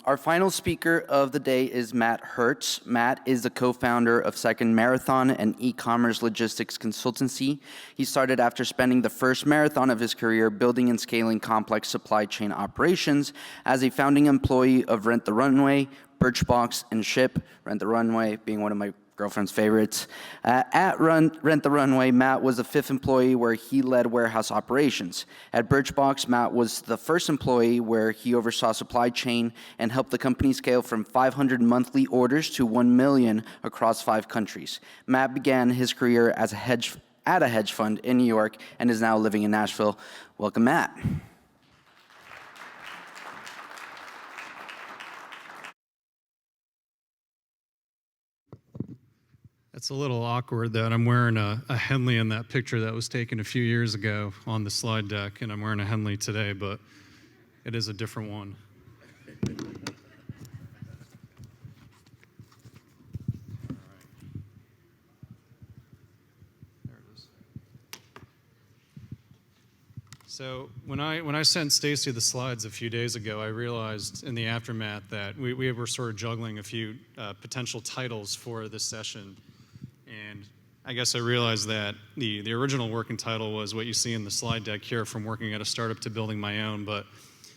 Our final speaker of the day is Matt Hertz. Matt is the co-founder of Second Marathon, an e-commerce logistics consultancy. He started after spending the first marathon of his career building and scaling complex supply chain operations as a founding employee of Rent the Runway, Birch Box, and Ship, Rent the Runway being one of my girlfriend's favorites. At Rent the Runway, Matt was the fifth employee where he led warehouse operations. At Birchbox, Matt was the first employee where he oversaw supply chain and helped the company scale from 500 monthly orders to 1 million across 5 countries. Matt began his career as at a hedge fund in New York and is now living in Nashville. Welcome, Matt. It's a little awkward that I'm wearing a Henley in that picture that was taken a few years ago on the slide deck, and I'm wearing a Henley today, but it is a different one. There it is. So when I sent Stacy the slides a few days ago, I realized in the aftermath that we were sort of juggling a few potential titles for this session. And I guess I realized that the original working title was what you see in the slide deck here, from working at a startup to building my own, but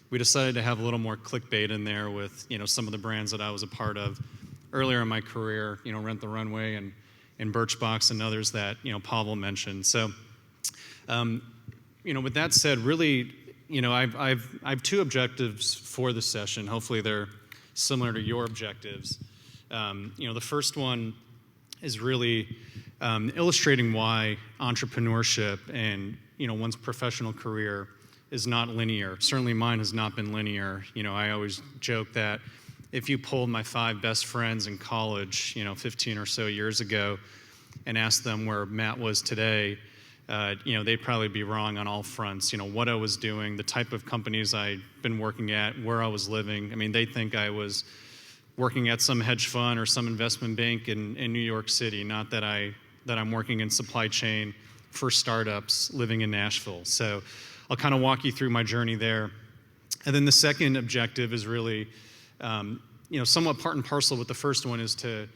we decided to have a little more clickbait in there with some of the brands that I was a part of earlier in my career, Rent the Runway and Birch Box and others that Pavel mentioned. So with that said, really I've 2 objectives for the session. Hopefully they're similar to your objectives. The first one is really illustrating why entrepreneurship and one's professional career is not linear. Certainly mine has not been linear. I always joke that if you polled my 5 best friends in college 15 or so years ago and asked them where Matt was today, they'd probably be wrong on all fronts. What I was doing, the type of companies I'd been working at, where I was living. I mean, they think I was working at some hedge fund or some investment bank in New York City, not that I'm working in supply chain for startups living in Nashville. So I'll kind of walk you through my journey there. And then the second objective is really, somewhat part and parcel with the first one, is to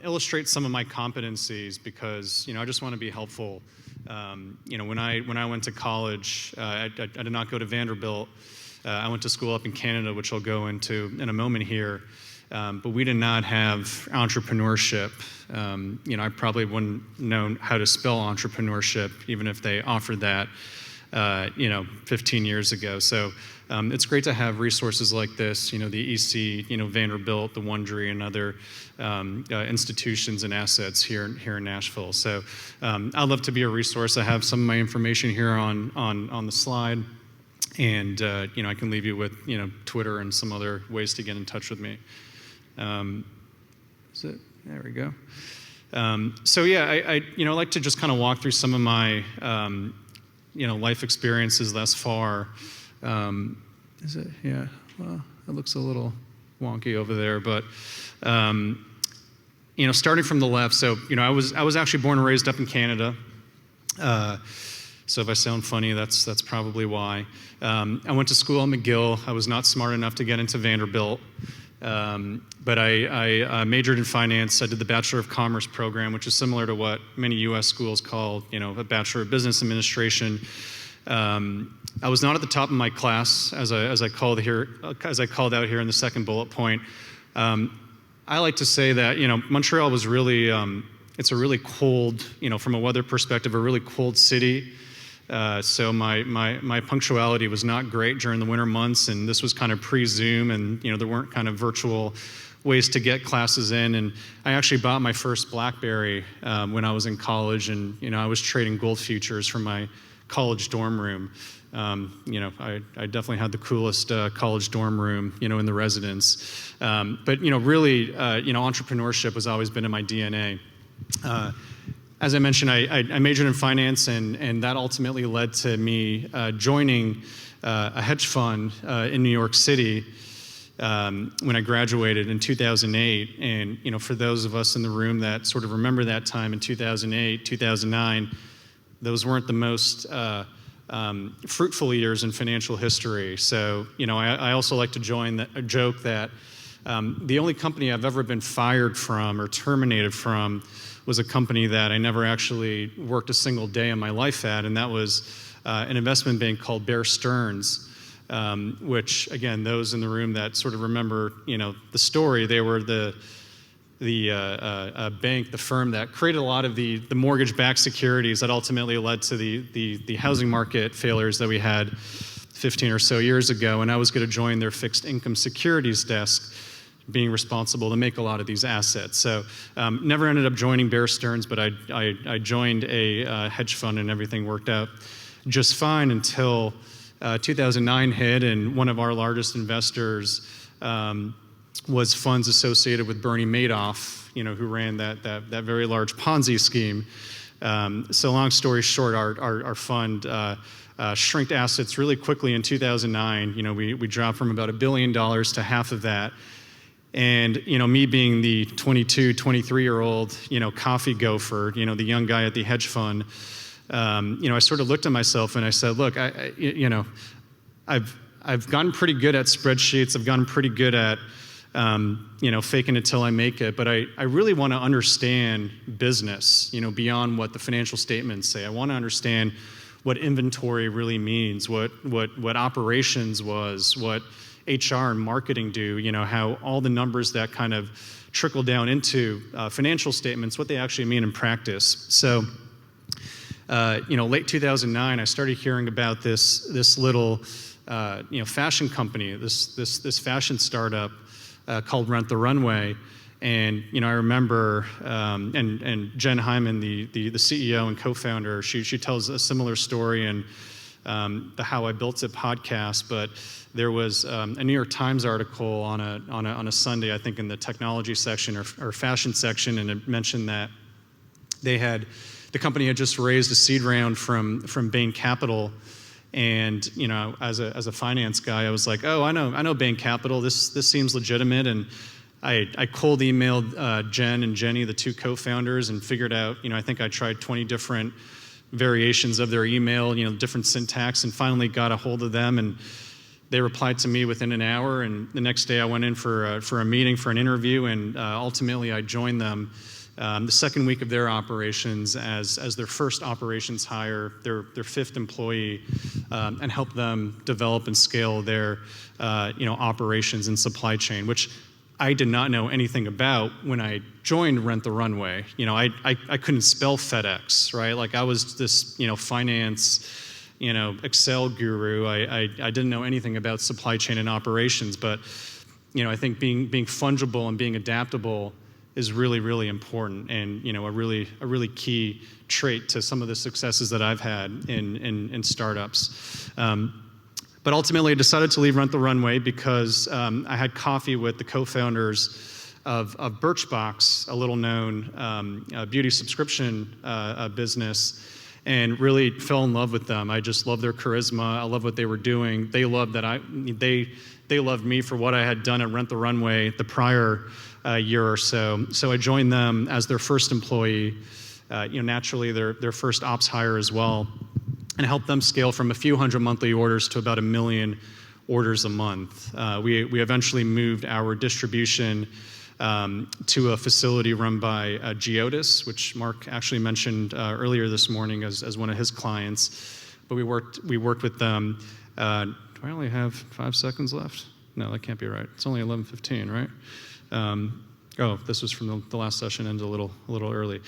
illustrate some of my competencies, because I just want to be helpful. When I went to college, I did not go to Vanderbilt. I went to school up in Canada, which I'll go into in a moment here. But we did not have entrepreneurship. I probably wouldn't know how to spell entrepreneurship, even if they offered that, 15 years ago. So it's great to have resources like this, the EC, Vanderbilt, the Wondery, and other institutions and assets here in Nashville. So I'd love to be a resource. I have some of my information here on the slide. And, I can leave you with, Twitter and some other ways to get in touch with me. There we go. So yeah, I like to just kind of walk through some of my, life experiences thus far. Yeah, well, it looks a little wonky over there, but, starting from the left. So, I was actually born and raised up in Canada. So if I sound funny, that's probably why. I went to school at McGill. I was not smart enough to get into Vanderbilt. But I majored in finance. I did the Bachelor of Commerce program, which is similar to what many U.S. schools call, a Bachelor of Business Administration. I was not at the top of my class, as I called out here in the second bullet point. I like to say that Montreal was really it's a really cold, from a weather perspective, a really cold city. So my punctuality was not great during the winter months, and this was kind of pre-Zoom, and there weren't kind of virtual ways to get classes in. And I actually bought my first BlackBerry when I was in college, and I was trading gold futures from my college dorm room. I definitely had the coolest college dorm room, in the residence. But really, entrepreneurship has always been in my DNA. As I mentioned, I majored in finance, and that ultimately led to me joining a hedge fund in New York City when I graduated in 2008. And for those of us in the room that sort of remember that time in 2008, 2009, those weren't the most fruitful years in financial history. So, I also like to joke that the only company I've ever been fired from or terminated from was a company that I never actually worked a single day in my life at, and that was an investment bank called Bear Stearns, which, again, those in the room that sort of remember, the story, they were the bank, the firm that created a lot of the mortgage-backed securities that ultimately led to the housing market failures that we had 15 or so years ago. And I was going to join their fixed income securities desk, being responsible to make a lot of these assets. So never ended up joining Bear Stearns, but I joined a hedge fund, and everything worked out just fine until 2009 hit, and one of our largest investors was funds associated with Bernie Madoff, who ran that very large Ponzi scheme. So long story short, our fund shrinked assets really quickly in 2009. We dropped from about $1 billion to half of that. And, me being the 22, 23-year-old, coffee gopher, the young guy at the hedge fund, I sort of looked at myself and I said, look, I've gotten pretty good at spreadsheets. I've gotten pretty good at, faking it till I make it. But I really want to understand business, beyond what the financial statements say. I want to understand what inventory really means, what operations was, what HR and marketing do, how all the numbers that kind of trickle down into financial statements, what they actually mean in practice. So, late 2009, I started hearing about this little, fashion company, this fashion startup called Rent the Runway. And, I remember, and Jen Hyman, the CEO and co-founder, she tells a similar story in the How I Built It podcast. But there was a New York Times article on a Sunday, I think, in the technology section or fashion section, and it mentioned that the company had just raised a seed round from Bain Capital. And, as a finance guy, I was like, oh, I know Bain Capital. This seems legitimate. And I cold emailed Jen and Jenny, the two co-founders, and figured out, I think I tried 20 different variations of their email, different syntax, and finally got a hold of them. And they replied to me within an hour. And the next day I went in for a meeting, for an interview, and ultimately I joined them the second week of their operations as their first operations hire, their fifth employee, and help them develop and scale their operations and supply chain, which I did not know anything about when I joined Rent the Runway. I couldn't spell FedEx, right? Like I was this finance Excel guru. I didn't know anything about supply chain and operations, but I think being fungible and being adaptable is really, really important, and a really key trait to some of the successes that I've had in startups. But ultimately, I decided to leave Rent the Runway because I had coffee with the co-founders of Birchbox, a little-known beauty subscription business, and really fell in love with them. I just loved their charisma. I loved what they were doing. They loved that they loved me for what I had done at Rent the Runway the prior year or so. So I joined them as their first employee, naturally their first ops hire as well, and helped them scale from a few hundred monthly orders to about 1 million orders a month. We eventually moved our distribution to a facility run by Geodis, which Mark actually mentioned earlier this morning as one of his clients. But we worked with them. Do I only have 5 seconds left? No, that can't be right. It's only 11:15, right? This was from the last session, ended a little early.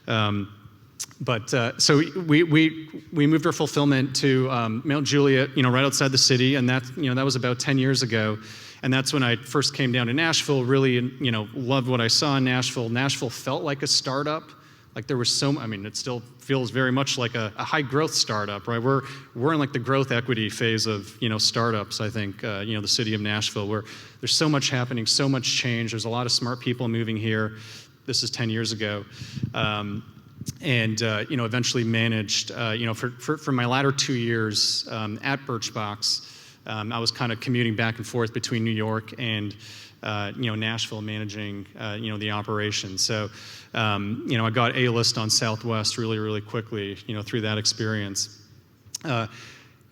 So we moved our fulfillment to Mount Juliet, right outside the city, and that was about 10 years ago. And that's when I first came down to Nashville, really, loved what I saw in Nashville. Nashville felt like a startup. Like there was it still feels very much like a high growth startup, right? We're in like the growth equity phase of, startups, I think, the city of Nashville, where there's so much happening, so much change. There's a lot of smart people moving here. This is 10 years ago. Eventually managed, for my latter 2 years at Birchbox, I was kind of commuting back and forth between New York and Nashville, managing the operation. So I got A-list on Southwest really, really quickly, through that experience.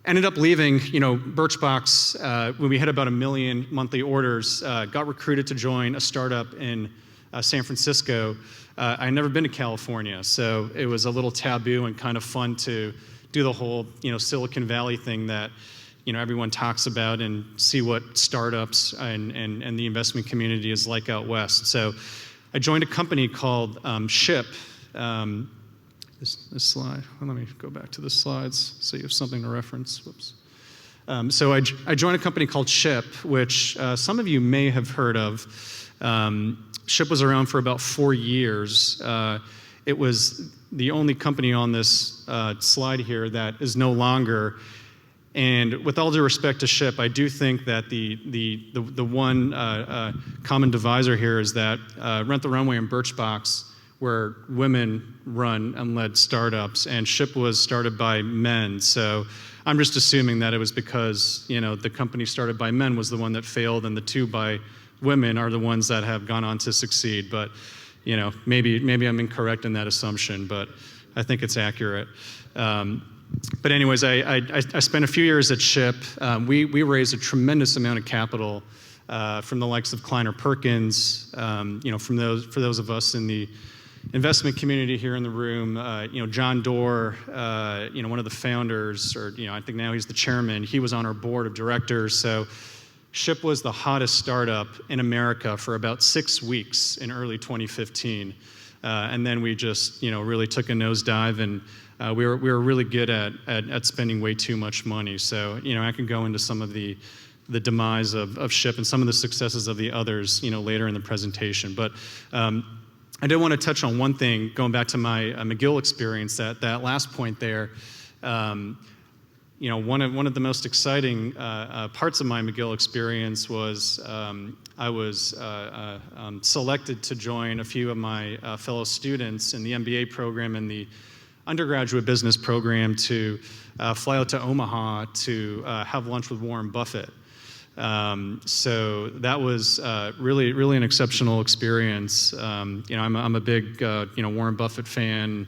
ended up leaving, Birchbox when we had about 1 million monthly orders. Got recruited to join a startup in San Francisco. I had never been to California, so it was a little taboo and kind of fun to do the whole, Silicon Valley thing that, everyone talks about and see what startups and the investment community is like out west. So I joined a company called Ship. This slide, well, let me go back to the slides so you have something to reference. Whoops. So I joined a company called Ship, which some of you may have heard of. Ship was around for about 4 years. It was the only company on this slide here that is no longer. And with all due respect to Ship, I do think that the one common divisor here is that Rent the Runway and Birchbox were women run and led startups, and Ship was started by men. So I'm just assuming that it was because the company started by men was the one that failed, and the two by women are the ones that have gone on to succeed. But maybe I'm incorrect in that assumption, but I think it's accurate. But anyways, I spent a few years at Ship. We raised a tremendous amount of capital from the likes of Kleiner Perkins, for those of us in the investment community here in the room. John Doerr, one of the founders, or I think now he's the chairman. He was on our board of directors. So Ship was the hottest startup in America for about 6 weeks in early 2015, and then we just really took a nosedive, and we were really good at spending way too much money. So I can go into some of the demise of Ship and some of the successes of the others later in the presentation. But I did want to touch on one thing, going back to my McGill experience. That last point there. One of the most exciting parts of my McGill experience was I was selected to join a few of my fellow students in the MBA program and the undergraduate business program to fly out to Omaha to have lunch with Warren Buffett. So that was really an exceptional experience. I'm a big Warren Buffett fan.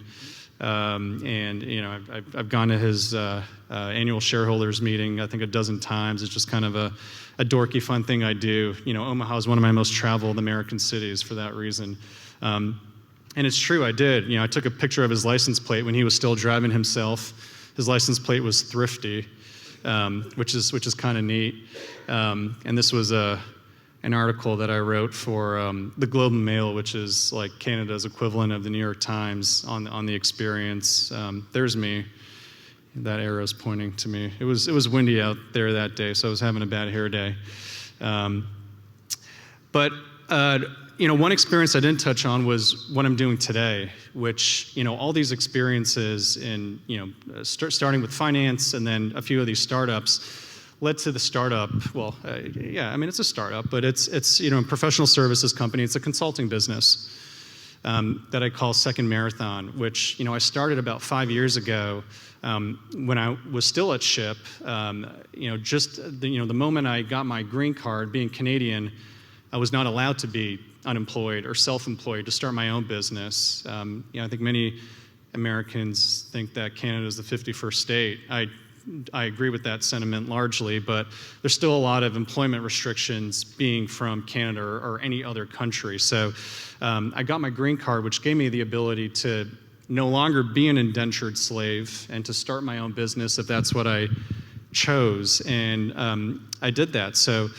And I've gone to his annual shareholders meeting, I think, a dozen times. It's just kind of a dorky, fun thing I do. Omaha is one of my most traveled American cities for that reason. And it's true, I did. I took a picture of his license plate when he was still driving himself. His license plate was Thrifty, which is kind of neat. And this was an article that I wrote for the Globe and Mail, which is like Canada's equivalent of the New York Times on the experience. There's me. That arrow's pointing to me. It was windy out there that day, so I was having a bad hair day. But one experience I didn't touch on was what I'm doing today, which all these experiences in starting with finance and then a few of these startups led to the startup. Well, it's a startup, but it's a professional services company. It's a consulting business that I call Second Marathon, which I started about 5 years ago when I was still at Ship. The moment I got my green card, being Canadian, I was not allowed to be unemployed or self-employed to start my own business. I think many Americans think that Canada is the 51st state. I agree with that sentiment largely, but there's still a lot of employment restrictions being from Canada or any other country. So I got my green card, which gave me the ability to no longer be an indentured slave and to start my own business if that's what I chose. And I did that. So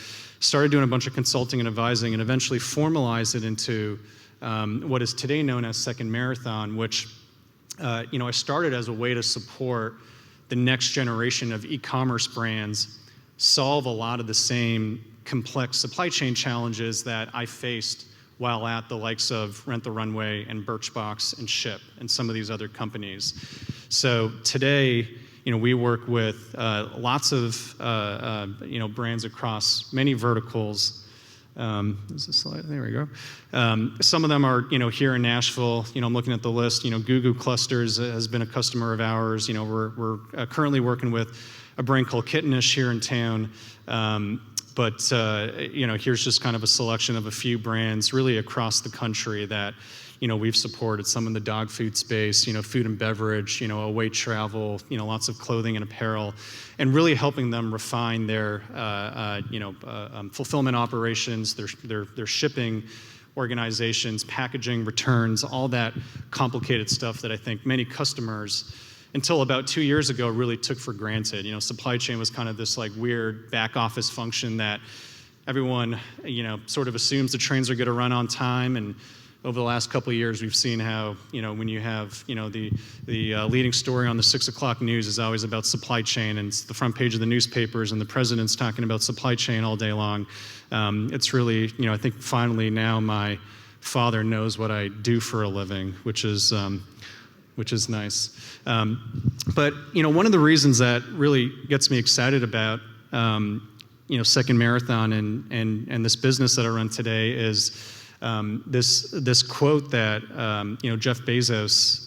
started doing a bunch of consulting and advising and eventually formalized it into what is today known as Second Marathon, which I started as a way to support the next generation of e-commerce brands solve a lot of the same complex supply chain challenges that I faced while at the likes of Rent the Runway and Birchbox and Ship and some of these other companies. So today, we work with lots of brands across many verticals. Is this slide? There we go. Some of them are here in Nashville. I'm looking at the list. Gugu Clusters has been a customer of ours. We're currently working with a brand called Kittenish here in town. But here's just kind of a selection of a few brands really across the country that we've supported. Some in the dog food space, food and beverage, away travel, lots of clothing and apparel, and really helping them refine their fulfillment operations, their shipping organizations, packaging, returns, all that complicated stuff that I think many customers, until about 2 years ago, really took for granted. Supply chain was kind of this like weird back office function that everyone, sort of assumes the trains are going to run on time. And over the last couple of years, we've seen how, when you have, the leading story on the 6 o'clock news is always about supply chain, and it's the front page of the newspapers, and the president's talking about supply chain all day long. It's really, I think finally now my father knows what I do for a living, which is nice. But one of the reasons that really gets me excited about Second Marathon and this business that I run today is this quote that Jeff Bezos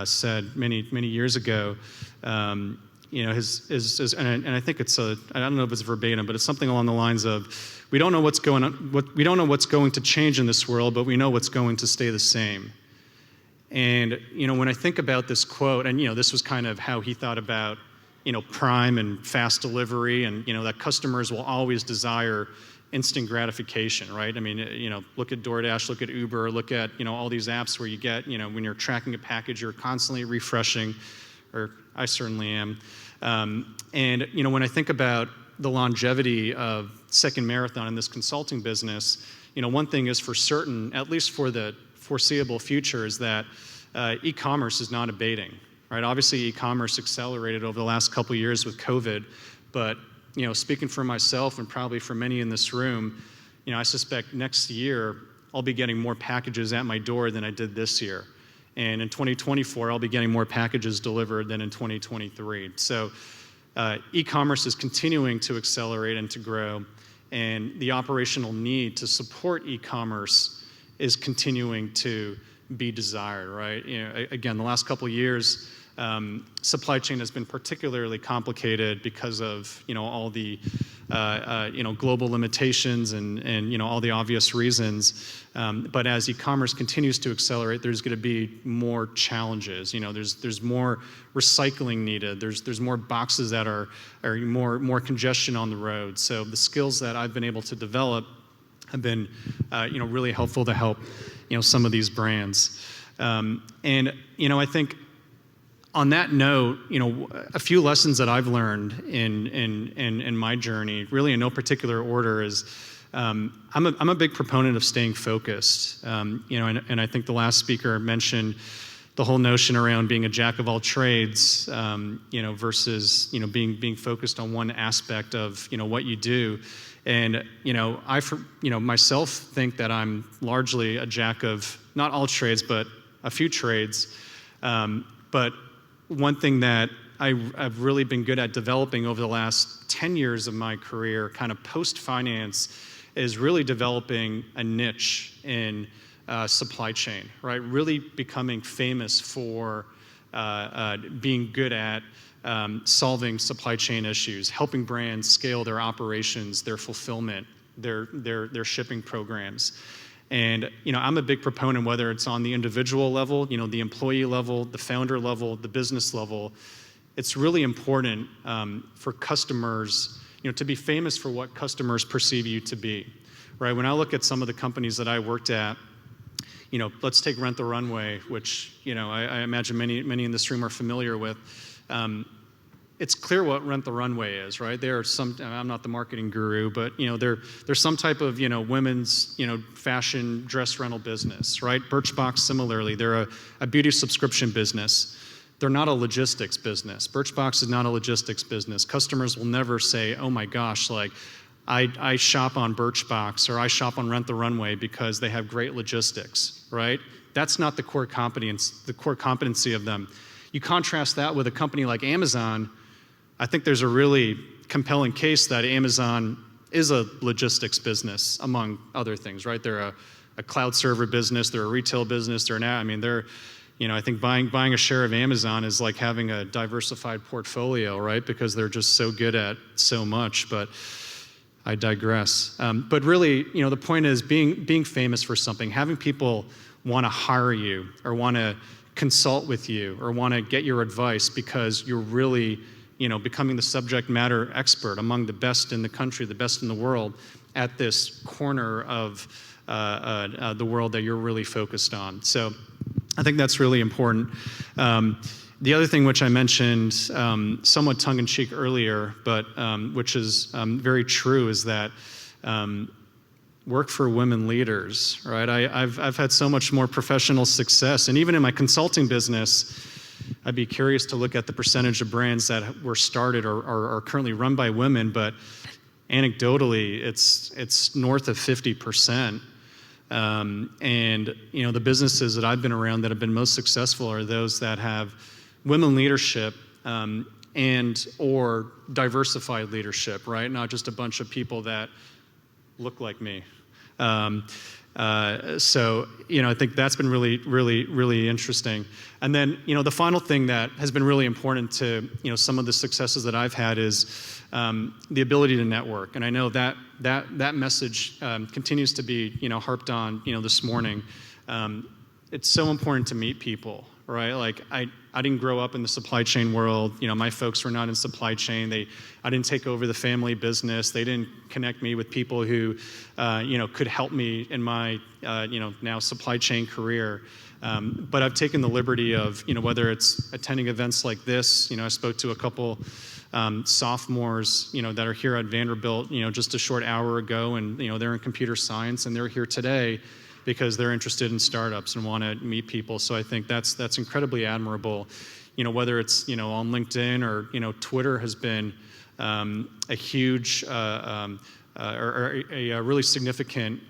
said many years ago. And I think it's I don't know if it's verbatim, but it's something along the lines of, we don't know what's going to change in this world, but we know what's going to stay the same. And when I think about this quote, and this was kind of how he thought about Prime and fast delivery, and that customers will always desire instant gratification, right? I mean, look at DoorDash, look at Uber, look at all these apps where you get when you're tracking a package, you're constantly refreshing, or I certainly am. And when I think about the longevity of Second Marathon in this consulting business, one thing is for certain, at least for the foreseeable future, is that e-commerce is not abating, right? Obviously, e-commerce accelerated over the last couple of years with COVID, but speaking for myself and probably for many in this room, I suspect next year I'll be getting more packages at my door than I did this year. And in 2024, I'll be getting more packages delivered than in 2023. So e-commerce is continuing to accelerate and to grow, and the operational need to support e-commerce is continuing to be desired, right? Again, the last couple of years, supply chain has been particularly complicated because of all the global limitations and all the obvious reasons. But as e-commerce continues to accelerate, there's going to be more challenges. There's more recycling needed. There's more boxes that are more congestion on the road. So the skills that I've been able to develop have been really helpful to help some of these brands. And I think on that note, a few lessons that I've learned in my journey, really in no particular order, is I'm a big proponent of staying focused. And I think the last speaker mentioned the whole notion around being a jack of all trades, versus being focused on one aspect of what you do. And I myself think that I'm largely a jack of not all trades, but a few trades. But one thing that I've really been good at developing over the last 10 years of my career, kind of post-finance, is really developing a niche in supply chain, right? Really becoming famous for being good at solving supply chain issues, helping brands scale their operations, their fulfillment, their shipping programs. And I'm a big proponent, whether it's on the individual level, the employee level, the founder level, the business level. It's really important for customers, to be famous for what customers perceive you to be, right? When I look at some of the companies that I worked at, let's take Rent the Runway, which I imagine many in this room are familiar with. It's clear what Rent the Runway is, right? I'm not the marketing guru, but there's some type of women's fashion dress rental business, right? Birchbox similarly, they're a beauty subscription business. They're not a logistics business. Birchbox is not a logistics business. Customers will never say, "Oh my gosh, like I shop on Birchbox or I shop on Rent the Runway because they have great logistics," right? That's not the core competency of them. You contrast that with a company like Amazon. I think there's a really compelling case that Amazon is a logistics business, among other things, right? They're a cloud server business, they're a retail business, I think buying a share of Amazon is like having a diversified portfolio, right? Because they're just so good at so much. But I digress. But really, the point is being famous for something, having people want to hire you or want to consult with you or want to get your advice because you're really, becoming the subject matter expert among the best in the country, the best in the world at this corner of the world that you're really focused on. So I think that's really important. The other thing which I mentioned somewhat tongue-in-cheek earlier, but which is very true, is that work for women leaders, right? I've had so much more professional success, and even in my consulting business, I'd be curious to look at the percentage of brands that were started or are currently run by women, but anecdotally, it's north of 50%. And the businesses that I've been around that have been most successful are those that have women leadership and or diversified leadership, right? Not just a bunch of people that look like me. So I think that's been really, really, really interesting. And then, the final thing that has been really important to, some of the successes that I've had is the ability to network. And I know that message continues to be, harped on, this morning. It's so important to meet people, right? Like I didn't grow up in the supply chain world. My folks were not in supply chain. I didn't take over the family business. They didn't connect me with people who, could help me in my, now supply chain career. But I've taken the liberty of, whether it's attending events like this, I spoke to a couple sophomores, that are here at Vanderbilt, just a short hour ago, and, they're in computer science, and they're here today because they're interested in startups and want to meet people. So I think that's incredibly admirable. Whether it's, on LinkedIn or, Twitter has been a huge or a really significant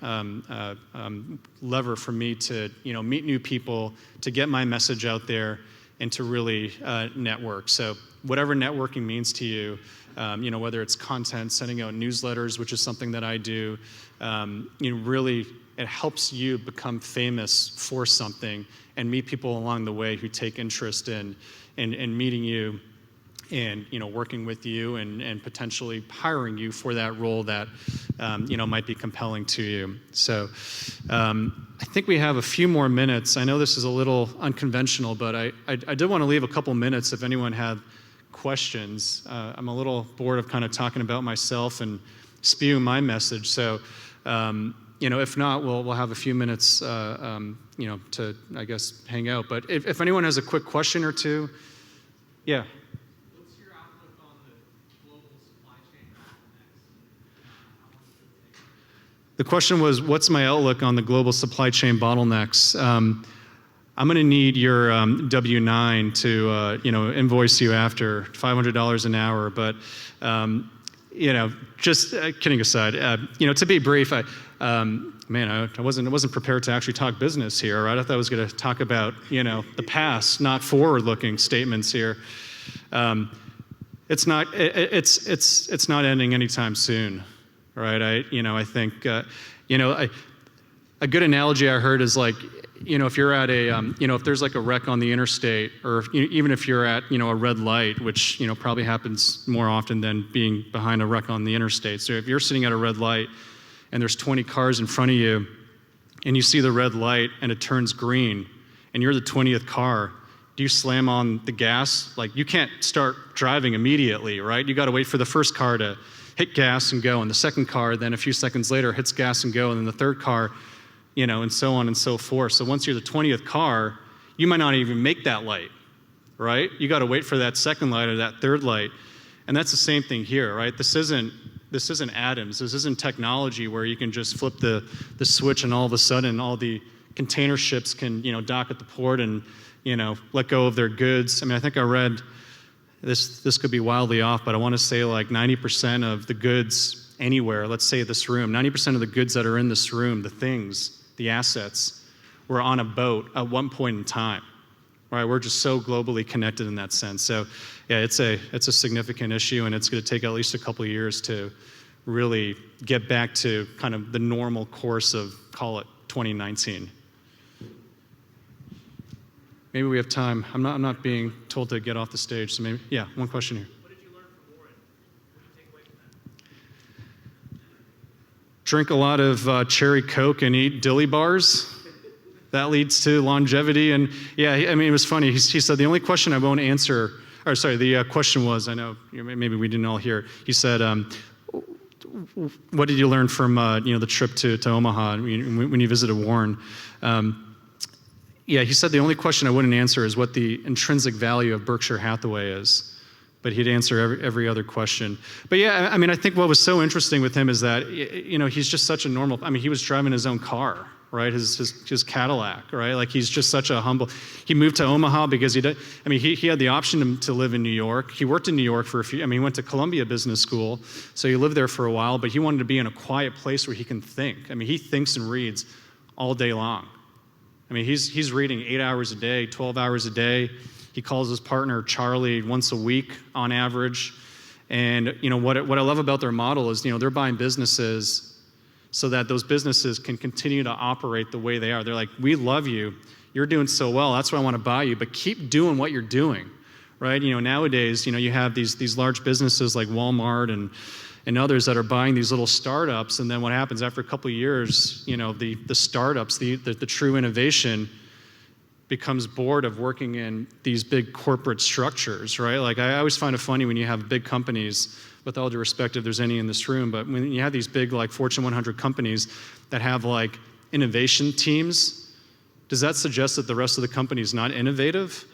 lever for me to, meet new people, to get my message out there, and to really network. So whatever networking means to you, whether it's content, sending out newsletters, which is something that I do, really it helps you become famous for something and meet people along the way who take interest in meeting you and working with you and potentially hiring you for that role that might be compelling to you. So I think we have a few more minutes. I know this is a little unconventional, but I did want to leave a couple minutes if anyone had questions. I'm a little bored of kind of talking about myself and spewing my message. So if not, we'll have a few minutes to, I guess, hang out. But if anyone has a quick question or two, yeah. What's your outlook on the global supply chain bottlenecks? How long does it take? The question was, what's my outlook on the global supply chain bottlenecks? I'm going to need your W-9 to, invoice you after $500 an hour. But, just kidding aside, to be brief, I wasn't prepared to actually talk business here, right? I thought I was going to talk about, the past, not forward-looking statements here. It's not ending anytime soon, right? I think, a good analogy I heard is like, if you're at a, if there's like a wreck on the interstate, or even if you're at, a red light, which, probably happens more often than being behind a wreck on the interstate. So if you're sitting at a red light and there's 20 cars in front of you and you see the red light and it turns green and you're the 20th car, do you slam on the gas? Like, you can't start driving immediately, right? You got to wait for the first car to hit gas and go, and the second car then a few seconds later hits gas and go, and then the third car, and so on and so forth. So once you're the 20th car, you might not even make that light, right? You got to wait for that second light or that third light. And that's the same thing here, right? This isn't atoms. This isn't technology where you can just flip the switch and all of a sudden all the container ships can, dock at the port and, let go of their goods. I mean, I think I read, this could be wildly off, but I want to say like 90% of the goods anywhere, let's say this room, 90% of the goods that are in this room, the things, the assets, were on a boat at one point in time, right? We're just so globally connected in that sense. So yeah, it's a significant issue, and it's going to take at least a couple of years to really get back to kind of the normal course of, call it 2019. Maybe we have time. I'm not being told to get off the stage, so maybe, yeah, one question here. What did you learn from Warren? What did you take away drink a lot of cherry Coke and eat dilly bars. That leads to longevity. And yeah, I mean, it was funny. He said, the only question I won't answer, or sorry, the question was, I know maybe we didn't all hear it. He said, what did you learn from the trip to Omaha when you visited Warren? Yeah, he said the only question I wouldn't answer is what the intrinsic value of Berkshire Hathaway is. But he'd answer every other question. But yeah, I mean, I think what was so interesting with him is that, he's just such a normal, I mean, he was driving his own car, right? His Cadillac, right? Like, he's just such a humble, he moved to Omaha because he had the option to live in New York. He worked in New York he went to Columbia Business School, so he lived there for a while, but he wanted to be in a quiet place where he can think. I mean, he thinks and reads all day long. I mean, he's reading 8 hours a day, 12 hours a day. He calls his partner Charlie once a week on average. And what I love about their model is they're buying businesses so that those businesses can continue to operate the way they are. They're like, we love you. You're doing so well. That's why I want to buy you. But keep doing what you're doing, right? Nowadays, you have these large businesses like Walmart and others that are buying these little startups. And then what happens after a couple of years, the startups, the true innovation becomes bored of working in these big corporate structures, right? Like, I always find it funny when you have big companies, with all due respect if there's any in this room, but when you have these big, like, Fortune 100 companies that have, like, innovation teams, does that suggest that the rest of the company is not innovative?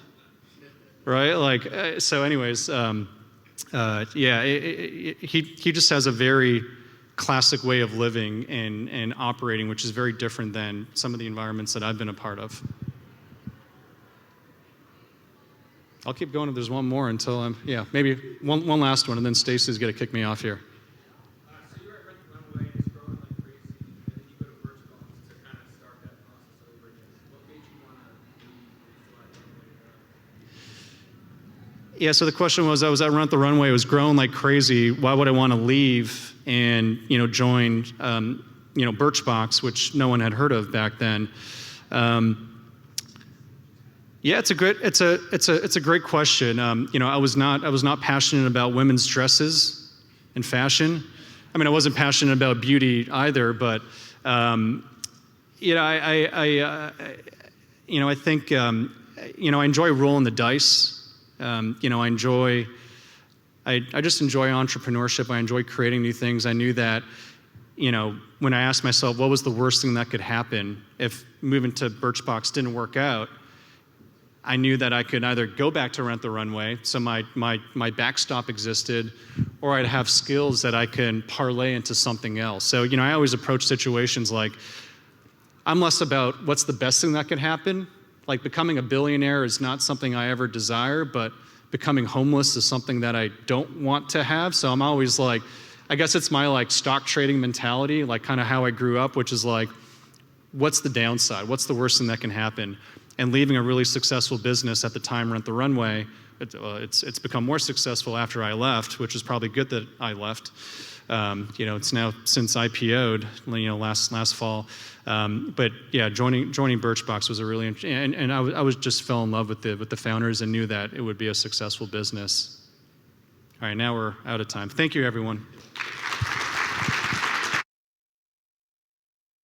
Right? Like, so anyways, yeah, he just has a very classic way of living and operating, which is very different than some of the environments that I've been a part of. I'll keep going if there's one more until maybe one last one, and then Stacy's going to kick me off here. So you were at Rent the Runway, and it's growing like crazy, and then you go to Birchbox to kind of start that process over again. What made you want to leave? Yeah, so the question was, I was at Rent the Runway, it was growing like crazy. Why would I want to leave and join Birchbox, which no one had heard of back then? Yeah, it's a great question. I was not passionate about women's dresses and fashion. I mean, I wasn't passionate about beauty either, but I think I enjoy rolling the dice. I just enjoy entrepreneurship. I enjoy creating new things. I knew that, when I asked myself what was the worst thing that could happen if moving to Birchbox didn't work out, I knew that I could either go back to Rent the Runway, so my backstop existed, or I'd have skills that I can parlay into something else. So, I always approach situations like, I'm less about what's the best thing that could happen. Like, becoming a billionaire is not something I ever desire, but becoming homeless is something that I don't want to have. So I'm always like, I guess it's my like stock trading mentality, like kind of how I grew up, which is like, what's the downside? What's the worst thing that can happen? And leaving a really successful business at the time, Rent the Runway, it's become more successful after I left, which is probably good that I left. It's now since IPO'd, last fall. But yeah, joining Birchbox was a really interesting, and I was just fell in love with the founders and knew that it would be a successful business. All right, now we're out of time. Thank you, everyone.